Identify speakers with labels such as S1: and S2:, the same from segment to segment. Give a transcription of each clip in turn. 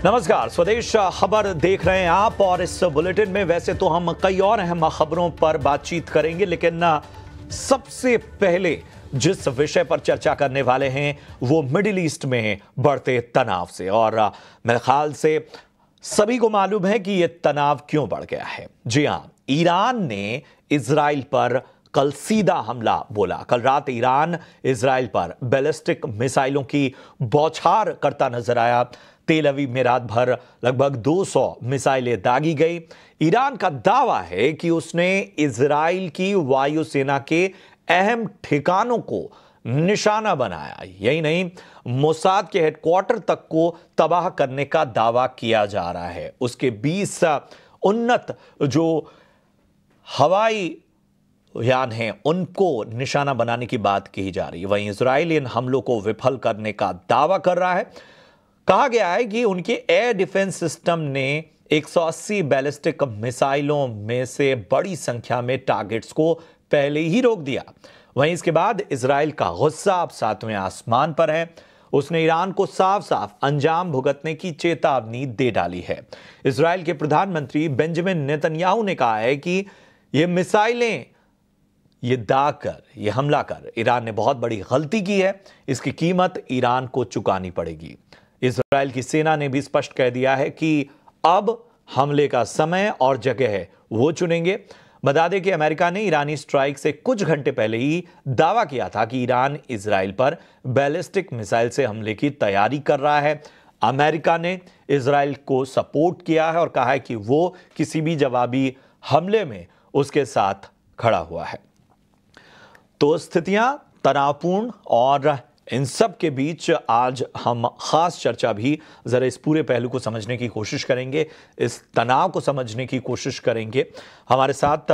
S1: नमस्कार, स्वदेश खबर देख रहे हैं आप। और इस बुलेटिन में वैसे तो हम कई और अहम खबरों पर बातचीत करेंगे, लेकिन सबसे पहले जिस विषय पर चर्चा करने वाले हैं वो मिडिल ईस्ट में बढ़ते तनाव से। और मेरे ख्याल से सभी को मालूम है कि यह तनाव क्यों बढ़ गया है। जी हां, ईरान ने इजराइल पर कल सीधा हमला बोला। कल रात ईरान इजराइल पर बैलिस्टिक मिसाइलों की बौछार करता नजर आया। तेल अवीव में रात भर लगभग 200 मिसाइलें दागी गई। ईरान का दावा है कि उसने इजराइल की वायुसेना के अहम ठिकानों को निशाना बनाया। यही नहीं, मोसाद के हेडक्वार्टर तक को तबाह करने का दावा किया जा रहा है। उसके 20 उन्नत जो हवाई यान हैं उनको निशाना बनाने की बात की जा रही है। वहीं इजराइल इन हमलों को विफल करने का दावा कर रहा है। कहा गया है कि उनके एयर डिफेंस सिस्टम ने 180 बैलिस्टिक मिसाइलों में से बड़ी संख्या में टारगेट्स को पहले ही रोक दिया। वहीं इसके बाद इजराइल का गुस्सा अब 7वें आसमान पर है। उसने ईरान को साफ साफ अंजाम भुगतने की चेतावनी दे डाली है। इजराइल के प्रधानमंत्री बेंजामिन नेतन्याहू ने कहा है कि ये मिसाइलें, ये दाग कर, ये हमला कर ईरान ने बहुत बड़ी गलती की है। इसकी कीमत ईरान को चुकानी पड़ेगी। इजराइल की सेना ने भी स्पष्ट कह दिया है कि अब हमले का समय और जगह है वो चुनेंगे। बता दें कि अमेरिका ने ईरानी स्ट्राइक से कुछ घंटे पहले ही दावा किया था कि ईरान इजराइल पर बैलिस्टिक मिसाइल से हमले की तैयारी कर रहा है। अमेरिका ने इजराइल को सपोर्ट किया है और कहा है कि वो किसी भी जवाबी हमले में उसके साथ खड़ा हुआ है। तो स्थितियां तनावपूर्ण, और इन सब के बीच आज हम खास चर्चा भी जरा इस पूरे पहलू को समझने की कोशिश करेंगे, इस तनाव को समझने की कोशिश करेंगे। हमारे साथ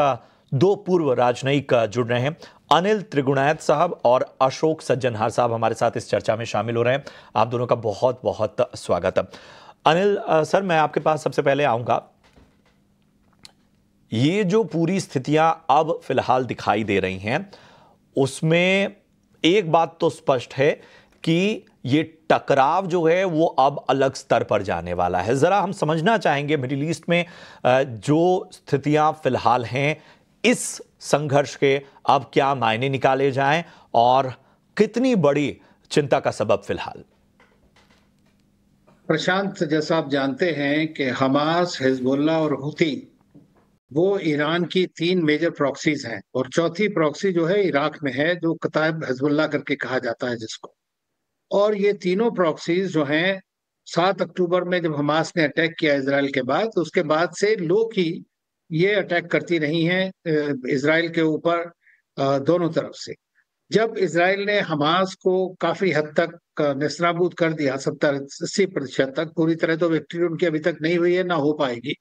S1: दो पूर्व राजनयिक जुड़ रहे हैं, अनिल त्रिगुणायत साहब और अशोक सज्जनहार साहब हमारे साथ इस चर्चा में शामिल हो रहे हैं। आप दोनों का बहुत बहुत स्वागत है। अनिल सर, मैं आपके पास सबसे पहले आऊंगा। ये जो पूरी स्थितियां अब फिलहाल दिखाई दे रही हैं, उसमें एक बात तो स्पष्ट है कि ये टकराव जो है वो अब अलग स्तर पर जाने वाला है। जरा हम समझना चाहेंगे मिडिल ईस्ट में जो स्थितियां फिलहाल हैं, इस संघर्ष के अब क्या मायने निकाले जाएं और कितनी बड़ी चिंता का सबब फिलहाल।
S2: प्रशांत, जैसा आप जानते हैं कि हमास, हिजबुल्लाह और हुती वो ईरान की 3 मेजर प्रॉक्सीज हैं, और चौथी प्रॉक्सी जो है इराक में है, जो कताइब हिजबुल्लाह करके कहा जाता है जिसको। और ये तीनों प्रॉक्सीज जो हैं 7 अक्टूबर में जब हमास ने अटैक किया इजराइल के बाद, तो उसके बाद से लोग ही ये अटैक करती रही हैं इजराइल के ऊपर दोनों तरफ से। जब इजराइल ने हमास को काफी हद तक नेस्तनाबूद कर दिया, 70-80% तक, पूरी तरह तो विक्ट्री उनकी अभी तक नहीं हुई है, ना हो पाएगी,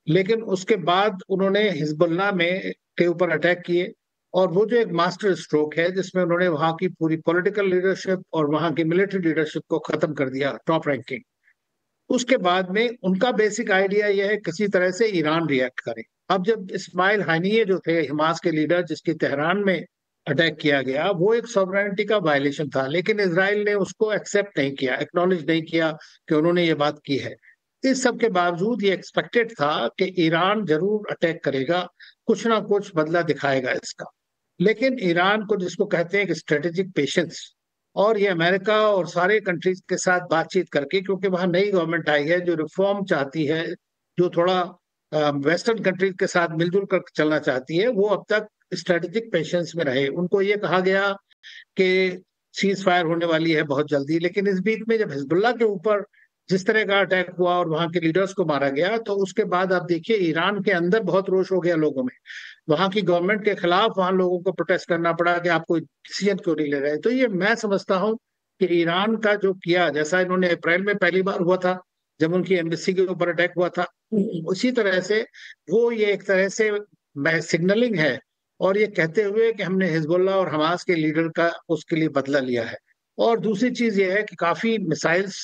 S2: लेकिन उसके बाद उन्होंने हिजबुल्लाह में के ऊपर अटैक किए। और वो जो एक मास्टर स्ट्रोक है जिसमें उन्होंने वहां की पूरी पॉलिटिकल लीडरशिप और वहां की मिलिट्री लीडरशिप को खत्म कर दिया, टॉप रैंकिंग। उसके बाद में उनका बेसिक आइडिया यह है किसी तरह से ईरान रिएक्ट करे। अब जब इस्माइल हानिये जो थे हमास के लीडर, जिसके तेहरान में अटैक किया गया, वो एक सॉवरेनिटी का वायलेशन था, लेकिन इसराइल ने उसको एक्सेप्ट नहीं किया, एक्नॉलेज नहीं किया कि उन्होंने ये बात की है। इस सब के बावजूद ये एक्सपेक्टेड था कि ईरान जरूर अटैक करेगा, कुछ ना कुछ बदला दिखाएगा इसका। लेकिन ईरान को, जिसको कहते हैं कि स्ट्रेटेजिक पेशेंस, और ये अमेरिका और सारे कंट्रीज के साथ बातचीत करके, क्योंकि वहां नई गवर्नमेंट आई है जो रिफॉर्म चाहती है, जो थोड़ा वेस्टर्न कंट्रीज के साथ मिलजुल कर चलना चाहती है, वो अब तक स्ट्रेटेजिक पेशेंस में रहे। उनको ये कहा गया कि सीज फायर होने वाली है बहुत जल्दी, लेकिन इस बीच में जब हिजबुल्लाह के ऊपर जिस तरह का अटैक हुआ और वहां के लीडर्स को मारा गया, तो उसके बाद आप देखिए ईरान के अंदर बहुत रोष हो गया लोगों में, वहां की गवर्नमेंट के खिलाफ वहां लोगों को प्रोटेस्ट करना पड़ा कि आप कोई डिसीजन क्यों नहीं ले रहे। तो ये मैं समझता हूँ कि ईरान का जो किया, जैसा इन्होंने अप्रैल में पहली बार हुआ था जब उनकी एम्बेसी के ऊपर अटैक हुआ था, उसी तरह से वो ये एक तरह से सिग्नलिंग है, और ये कहते हुए कि हमने हिजबुल्लाह और हमास के लीडर का उसके लिए बदला लिया है। और दूसरी चीज ये है कि काफी मिसाइल्स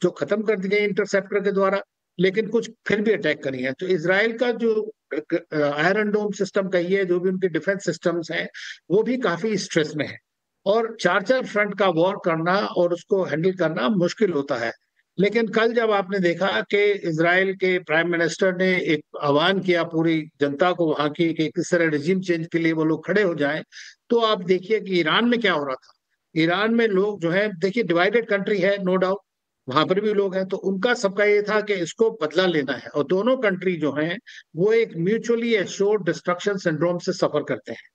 S2: जो खत्म कर दी गई इंटरसेप्टर के द्वारा, लेकिन कुछ फिर भी अटैक करी है। तो इसराइल का जो आयरन डोम सिस्टम कहिए, जो भी उनके डिफेंस सिस्टम्स हैं, वो भी काफी स्ट्रेस में है। और 4-4 फ्रंट का वॉर करना और उसको हैंडल करना मुश्किल होता है। लेकिन कल जब आपने देखा कि इजराइल के प्राइम मिनिस्टर ने एक आह्वान किया पूरी जनता को वहां की कि किस तरह रिजीम चेंज के लिए वो लोग खड़े हो जाएं, तो आप देखिए कि ईरान में क्या हो रहा था। ईरान में लोग जो है, देखिए डिवाइडेड कंट्री है, नो डाउट, वहां पर भी लोग हैं, तो उनका सबका ये था कि इसको बदला लेना है। और दोनों कंट्री जो हैं वो एक म्यूचुअली एश्योर्ड डिस्ट्रक्शन सिंड्रोम से सफर करते हैं।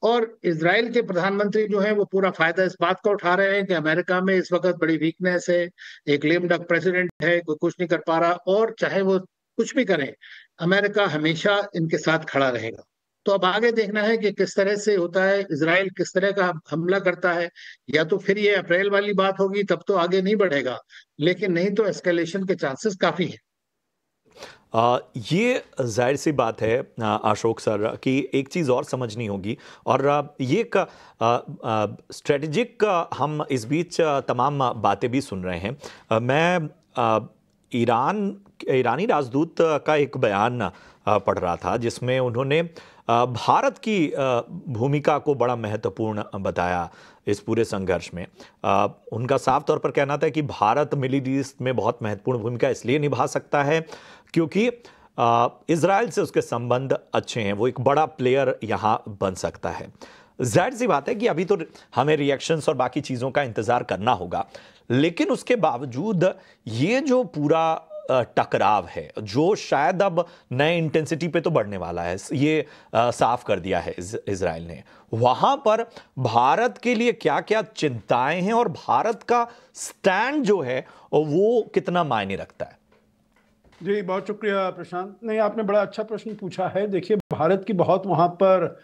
S2: और इसराइल के प्रधानमंत्री जो है वो पूरा फायदा इस बात का उठा रहे हैं कि अमेरिका में इस वक्त बड़ी वीकनेस है, एक लेम डक प्रेसिडेंट है, कोई कुछ नहीं कर पा रहा, और चाहे वो कुछ भी करें, अमेरिका हमेशा इनके साथ खड़ा रहेगा। तो अब आगे देखना है कि किस तरह से होता है, इसराइल किस तरह का हमला करता है। या तो फिर ये अप्रैल वाली बात होगी, तब तो आगे नहीं बढ़ेगा, लेकिन नहीं तो एस्केलेशन के चांसेस काफी हैं।
S1: ये जाहिर सी बात है अशोक सर कि एक चीज़ और समझनी होगी। और ये एक स्ट्रेटजिक हम इस बीच तमाम बातें भी सुन रहे हैं। मैं ईरानी राजदूत का एक बयान पढ़ रहा था जिसमें उन्होंने भारत की भूमिका को बड़ा महत्वपूर्ण बताया इस पूरे संघर्ष में। उनका साफ तौर पर कहना था कि भारत मिडिल ईस्ट में बहुत महत्वपूर्ण भूमिका इसलिए निभा सकता है क्योंकि इजराइल से उसके संबंध अच्छे हैं, वो एक बड़ा प्लेयर यहाँ बन सकता है। जाहिर सी बात है कि अभी तो हमें रिएक्शंस और बाकी चीज़ों का इंतज़ार करना होगा, लेकिन उसके बावजूद ये जो पूरा टकराव है जो शायद अब नए इंटेंसिटी पे तो बढ़ने वाला है, ये साफ कर दिया है इजराइल ने। वहां पर भारत के लिए क्या क्या चिंताएं हैं और भारत का स्टैंड जो है वो कितना मायने रखता है?
S3: जी बहुत शुक्रिया प्रशांत। नहीं, आपने बड़ा अच्छा प्रश्न पूछा है। देखिए, भारत की बहुत वहां पर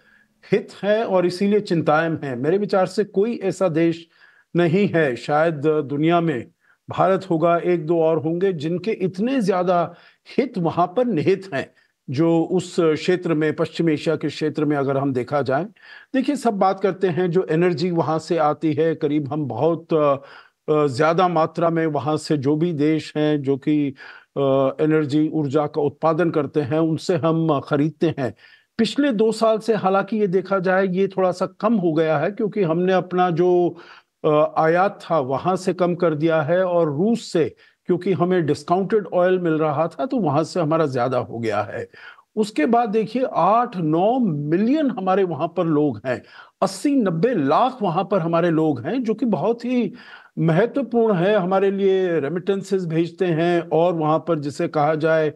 S3: हित है और इसीलिए चिंताएं हैं। मेरे विचार से कोई ऐसा देश नहीं है, शायद दुनिया में भारत होगा, एक दो और होंगे, जिनके इतने ज्यादा हित वहां पर निहित हैं जो उस क्षेत्र में, पश्चिम एशिया के क्षेत्र में अगर हम देखा जाए। देखिए, सब बात करते हैं जो एनर्जी वहां से आती है, करीब हम बहुत ज्यादा मात्रा में वहां से जो भी देश हैं जो कि एनर्जी ऊर्जा का उत्पादन करते हैं उनसे हम खरीदते हैं। पिछले 2 साल से हालांकि ये देखा जाए ये थोड़ा सा कम हो गया है, क्योंकि हमने अपना जो आयात था वहां से कम कर दिया है, और रूस से क्योंकि हमें डिस्काउंटेड ऑयल मिल रहा था तो वहां से हमारा ज्यादा हो गया है। उसके बाद देखिए 8-9 मिलियन हमारे वहां पर लोग हैं, 80-90 लाख वहां पर हमारे लोग हैं, जो कि बहुत ही महत्वपूर्ण है हमारे लिए। रेमिटेंसेस भेजते हैं और वहां पर जिसे कहा जाए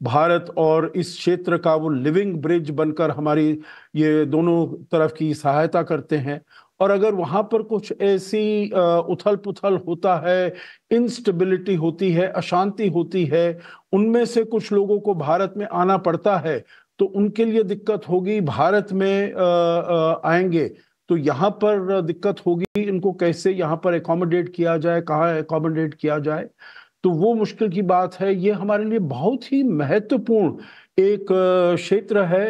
S3: भारत और इस क्षेत्र का वो लिविंग ब्रिज बनकर हमारी ये दोनों तरफ की सहायता करते हैं। और अगर वहां पर कुछ ऐसी उथल पुथल होता है, इंस्टेबिलिटी होती है, अशांति होती है, उनमें से कुछ लोगों को भारत में आना पड़ता है तो उनके लिए दिक्कत होगी। भारत में आएंगे तो यहाँ पर दिक्कत होगी, इनको कैसे यहाँ पर एकोमोडेट किया जाए, कहाँ एकोमोडेट किया जाए, तो वो मुश्किल की बात है। ये हमारे लिए बहुत ही महत्वपूर्ण एक क्षेत्र है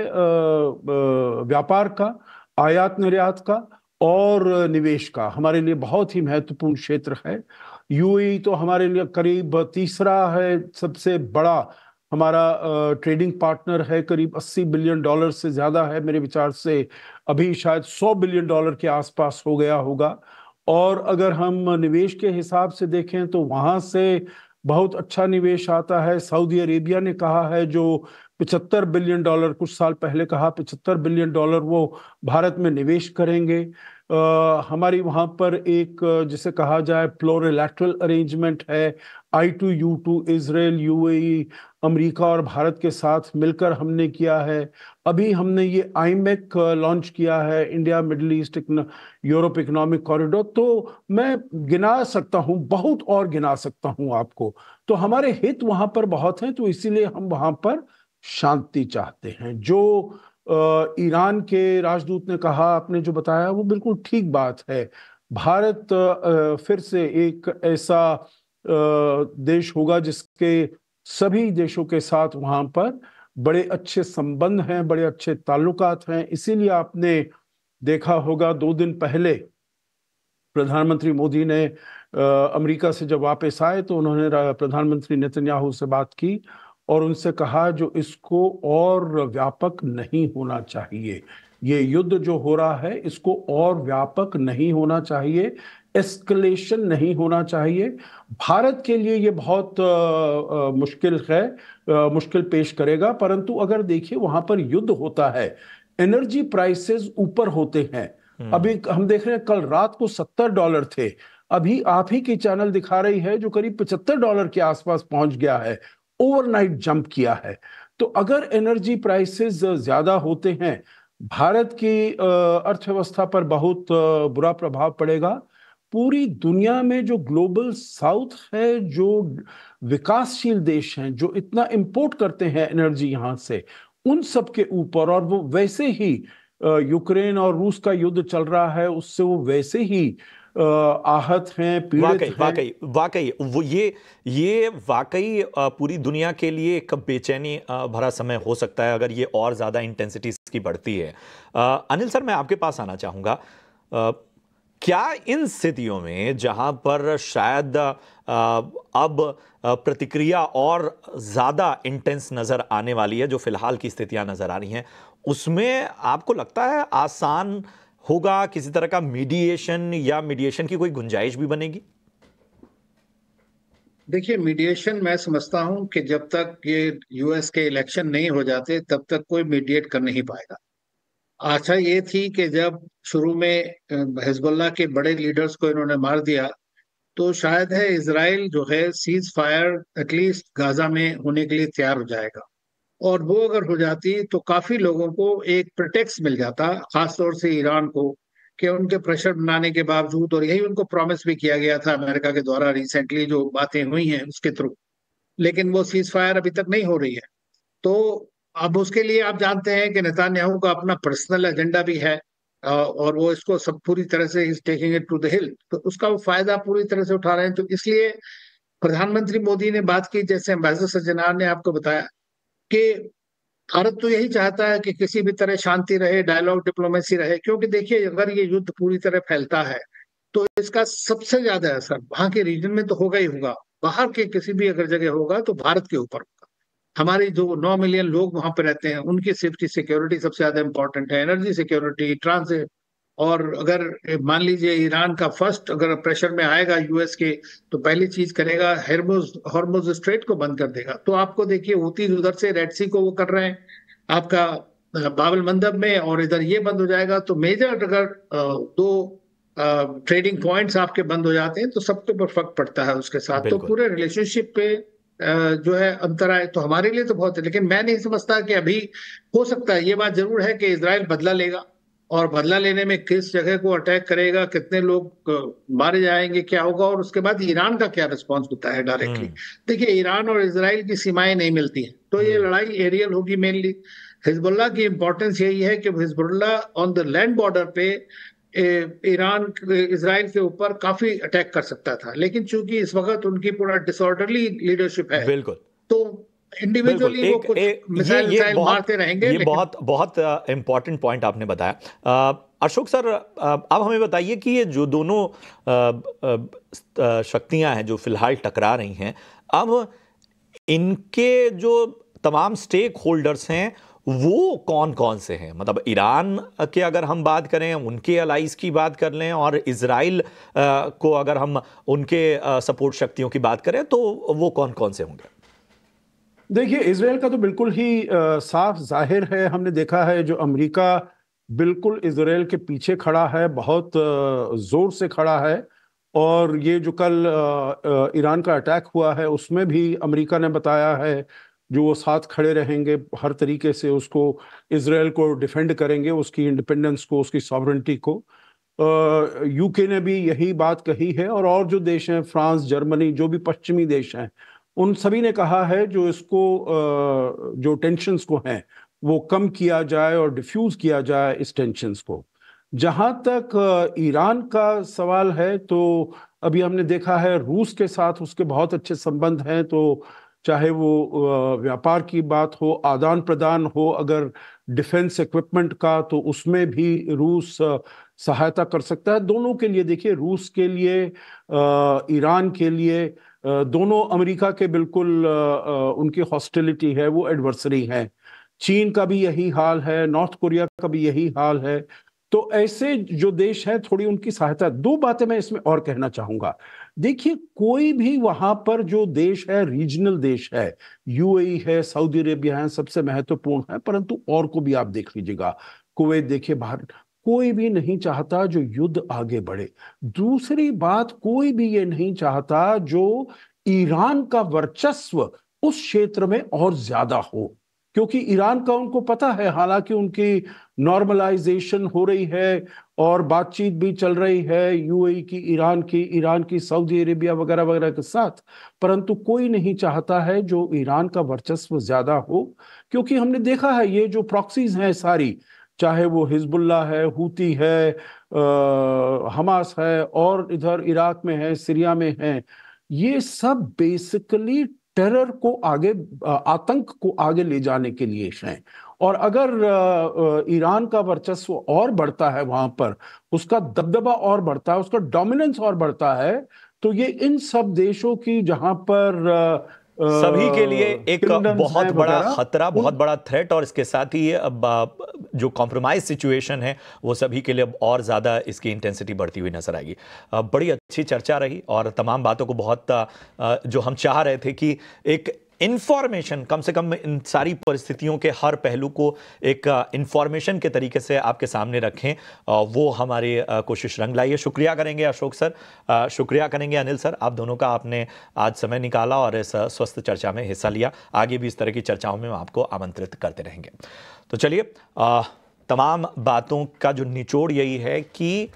S3: व्यापार का, आयात निर्यात का और निवेश का, हमारे लिए बहुत ही महत्वपूर्ण क्षेत्र है। यूएई तो हमारे लिए करीब तीसरा है, सबसे बड़ा हमारा ट्रेडिंग पार्टनर है, करीब $80 बिलियन से ज्यादा है मेरे विचार से, अभी शायद $100 बिलियन के आसपास हो गया होगा। और अगर हम निवेश के हिसाब से देखें तो वहां से बहुत अच्छा निवेश आता है। सऊदी अरेबिया ने कहा है जो $75 बिलियन, कुछ साल पहले कहा $75 बिलियन वो भारत में निवेश करेंगे। हमारी वहां पर एक जिसे कहा जाए प्लोरिलैटरल अरेंजमेंट है, I2U2, इजराइल, यूएई, अमेरिका और भारत के साथ मिलकर हमने किया है। अभी हमने ये आईमेक लॉन्च किया है, India middle east Europe economic corridor. तो मैं गिना सकता हूं, बहुत और गिना सकता हूं आपको। तो हमारे हित वहां पर बहुत हैं, तो इसीलिए हम वहां पर शांति चाहते हैं। जो ईरान के राजदूत ने कहा, आपने जो बताया वो बिल्कुल ठीक बात है। भारत फिर से एक ऐसा देश होगा जिसके सभी देशों के साथ वहां पर बड़े अच्छे संबंध हैं, बड़े अच्छे ताल्लुकात हैं। इसीलिए आपने देखा होगा 2 दिन पहले प्रधानमंत्री मोदी ने अमेरिका से जब वापस आए तो उन्होंने प्रधानमंत्री नेतन्याहू से बात की और उनसे कहा जो इसको और व्यापक नहीं होना चाहिए। ये युद्ध जो हो रहा है इसको और व्यापक नहीं होना चाहिए, एस्केलेशन नहीं होना चाहिए। भारत के लिए ये बहुत मुश्किल है, मुश्किल पेश करेगा। परंतु अगर देखिए वहां पर युद्ध होता है, एनर्जी प्राइसेस ऊपर होते हैं। अभी हम देख रहे हैं कल रात को $70 थे, अभी आप ही की चैनल दिखा रही है जो करीब $75 के आसपास पहुंच गया है, ओवरनाइट जंप किया है। तो अगर एनर्जी प्राइसेस ज्यादा होते हैं, भारत की अर्थव्यवस्था पर बहुत बुरा प्रभाव पड़ेगा। पूरी दुनिया में जो ग्लोबल साउथ है, जो विकासशील देश हैं, जो इतना इंपोर्ट करते हैं एनर्जी यहां से, उन सब के ऊपर, और वो वैसे ही यूक्रेन और रूस का युद्ध चल रहा है, उससे वो वैसे ही आहत हैं, पीड़ित
S1: वाकई
S3: हैं।
S1: वाकई वाकई वो ये वाकई पूरी दुनिया के लिए एक बेचैनी भरा समय हो सकता है अगर ये और ज्यादा इंटेंसिटी इसकी बढ़ती है। अनिल सर, मैं आपके पास आना चाहूंगा। क्या इन स्थितियों में जहां पर शायद अब प्रतिक्रिया और ज्यादा इंटेंस नजर आने वाली है, जो फिलहाल की स्थितियां नजर आ रही हैं, उसमें आपको लगता है आसान होगा किसी तरह का मीडिएशन, या मीडिएशन की कोई गुंजाइश भी बनेगी?
S2: देखिए, मीडिएशन मैं समझता हूं कि जब तक ये यूएस के इलेक्शन नहीं हो जाते तब तक कोई मीडिएट कर नहीं पाएगा। आशा ये थी कि जब शुरू में हिजबुल्लाह के बड़े लीडर्स को इन्होंने मार दिया तो शायद है इजराइल जो है सीज फायर एटलीस्ट गाजा में होने के लिए तैयार हो जाएगा। और वो अगर हो जाती तो काफी लोगों को एक प्रिटेक्स्ट मिल जाता, खासतौर से ईरान को, कि उनके प्रेशर बनाने के बावजूद, और यही उनको प्रॉमिस भी किया गया था अमेरिका के द्वारा रिसेंटली जो बातें हुई हैं उसके थ्रू, लेकिन वो सीज फायर अभी तक नहीं हो रही है। तो अब उसके लिए आप जानते हैं कि नेतान्याहू का अपना पर्सनल एजेंडा भी है, और वो इसको सब पूरी तरह से is taking it to the hill, तो उसका वो फायदा पूरी तरह से उठा रहे हैं। तो इसलिए प्रधानमंत्री मोदी ने बात की, जैसे एम्बेसडर सज्जनार ने आपको बताया, कि भारत तो यही चाहता है कि किसी भी तरह शांति रहे, डायलॉग डिप्लोमेसी रहे, क्योंकि देखिए अगर ये युद्ध पूरी तरह फैलता है तो इसका सबसे ज्यादा असर वहां के रीजन में तो होगा ही होगा, बाहर के किसी भी अगर जगह होगा तो भारत के ऊपर होगा। हमारे जो 9 मिलियन लोग वहां पर रहते हैं उनकी सेफ्टी सिक्योरिटी सबसे ज्यादा इंपॉर्टेंट है, एनर्जी सिक्योरिटी, ट्रांजिट। और अगर मान लीजिए ईरान का फर्स्ट अगर प्रेशर में आएगा यूएस के, तो पहली चीज करेगा हॉर्मुज स्ट्रेट को बंद कर देगा। तो आपको देखिए हूथी उधर से रेड सी को वो कर रहे हैं आपका बाबल मंदब में, और इधर ये बंद हो जाएगा। तो मेजर अगर दो ट्रेडिंग पॉइंट्स आपके बंद हो जाते हैं तो सबके ऊपर फर्क पड़ता है उसके साथ। तो पूरे रिलेशनशिप पे जो है अंतराय तो हमारे लिए तो बहुत है, लेकिन मैं नहीं समझता कि अभी हो सकता है। ये बात जरूर है कि इजराइल बदला लेगा, और बदला लेने में किस जगह को अटैक करेगा, कितने लोग मारे जाएंगे, क्या होगा, और उसके बाद ईरान का क्या रिस्पॉन्स होता है डायरेक्टली। देखिए ईरान और इजराइल की सीमाएं नहीं मिलती हैं, तो ये लड़ाई एरियल होगी मेनली। हिजबुल्लाह की इंपॉर्टेंस यही है कि Hezbollah on the land border पे ईरान इजराइल के ऊपर काफी अटैक कर सकता था, लेकिन चूंकि इस वक्त उनकी पूरा डिसऑर्डरली लीडरशिप है,
S1: बिल्कुल,
S2: तो इंडिविजुअली वो कुछ मिसाइल मारते रहेंगे।
S1: ये बहुत बहुत इंपॉर्टेंट पॉइंट आपने बताया। अशोक सर, अब हमें बताइए कि ये जो दोनों शक्तियां हैं जो फिलहाल टकरा रही हैं, अब इनके जो तमाम स्टेक होल्डर्स हैं वो कौन कौन से हैं? मतलब ईरान के अगर हम बात करें, उनके अलाइज की बात कर लें, और इजराइल को अगर हम उनके सपोर्ट शक्तियों की बात करें, तो वो कौन कौन से होंगे?
S3: देखिए इजराइल का तो बिल्कुल ही साफ जाहिर है, हमने देखा है जो अमेरिका बिल्कुल इजराइल के पीछे खड़ा है, बहुत जोर से खड़ा है। और ये जो कल ईरान का अटैक हुआ है उसमें भी अमेरिका ने बताया है जो वो साथ खड़े रहेंगे, हर तरीके से उसको, इजराइल को डिफेंड करेंगे, उसकी इंडिपेंडेंस को, उसकी सॉवरेंटी को। यूके ने भी यही बात कही है, और जो देश हैं, फ्रांस, जर्मनी, जो भी पश्चिमी देश हैं, उन सभी ने कहा है जो इसको जो टेंशन्स को हैं वो कम किया जाए और डिफ्यूज किया जाए इस टेंशन्स को। जहां तक ईरान का सवाल है, तो अभी हमने देखा है रूस के साथ उसके बहुत अच्छे संबंध हैं, तो चाहे वो व्यापार की बात हो, आदान प्रदान हो, अगर डिफेंस इक्विपमेंट का, तो उसमें भी रूस सहायता कर सकता है दोनों के लिए। देखिए रूस के लिए, ईरान के लिए, दोनों अमेरिका के बिल्कुल उनकी हॉस्टिलिटी है, वो एडवर्सरी है। चीन का भी यही हाल है, नॉर्थ कोरिया का भी यही हाल है। तो ऐसे जो देश हैं, थोड़ी उनकी सहायता। दो बातें मैं इसमें और कहना चाहूंगा। देखिए, कोई भी वहां पर जो देश है, रीजनल देश है, यूएई है, सऊदी अरेबिया है, सबसे महत्वपूर्ण है, परंतु और को भी आप देख लीजिएगा, कुवैत देखिए, बाहर कोई भी नहीं चाहता जो युद्ध आगे बढ़े। दूसरी बात, कोई भी ये नहीं चाहता जो ईरान का वर्चस्व उस क्षेत्र में और ज्यादा हो, क्योंकि ईरान का उनको पता है, हालांकि उनकी नॉर्मलाइजेशन हो रही है और बातचीत भी चल रही है यूएई की, ईरान की सऊदी अरेबिया वगैरह वगैरह के साथ, परंतु कोई नहीं चाहता है जो ईरान का वर्चस्व ज्यादा हो। क्योंकि हमने देखा है ये जो प्रॉक्सीज हैं सारी, चाहे वो हिजबुल्लाह है, हूती है, हमास है, और इधर इराक में है, सीरिया में है, ये सब बेसिकली टेरर को आगे, आतंक को आगे ले जाने के लिए हैं। और अगर ईरान का वर्चस्व और बढ़ता है वहां पर, उसका दबदबा और बढ़ता है, उसका डोमिनेंस और बढ़ता है, तो ये इन सब देशों की, जहां पर
S1: सभी के लिए एक बहुत बड़ा खतरा, बहुत बड़ा थ्रेट, और इसके साथ ही अब जो कॉम्प्रोमाइज सिचुएशन है वो सभी के लिए अब और ज़्यादा इसकी इंटेंसिटी बढ़ती हुई नजर आएगी। बड़ी अच्छी चर्चा रही और तमाम बातों को बहुत जो हम चाह रहे थे कि एक इंफॉर्मेशन, कम से कम इन सारी परिस्थितियों के हर पहलू को एक इंफॉर्मेशन के तरीके से आपके सामने रखें, वो हमारी कोशिश रंग लाई है। शुक्रिया करेंगे अशोक सर, शुक्रिया करेंगे अनिल सर, आप दोनों का, आपने आज समय निकाला और इस स्वस्थ चर्चा में हिस्सा लिया। आगे भी इस तरह की चर्चाओं में हम आपको आमंत्रित करते रहेंगे। तो चलिए, तमाम बातों का जो निचोड़ यही है कि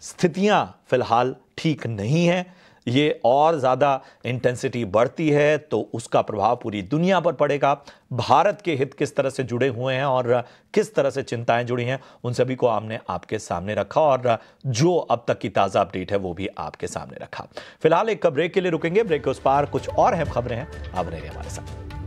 S1: स्थितियां फिलहाल ठीक नहीं है, ये और ज़्यादा इंटेंसिटी बढ़ती है तो उसका प्रभाव पूरी दुनिया पर पड़ेगा। भारत के हित किस तरह से जुड़े हुए हैं और किस तरह से चिंताएं जुड़ी हैं, उन सभी को हमने आपके सामने रखा और जो अब तक की ताज़ा अपडेट है वो भी आपके सामने रखा। फिलहाल एक ब्रेक के लिए रुकेंगे, ब्रेक के उस पार कुछ और अहम खबरें हैं, आप रहिए हमारे साथ।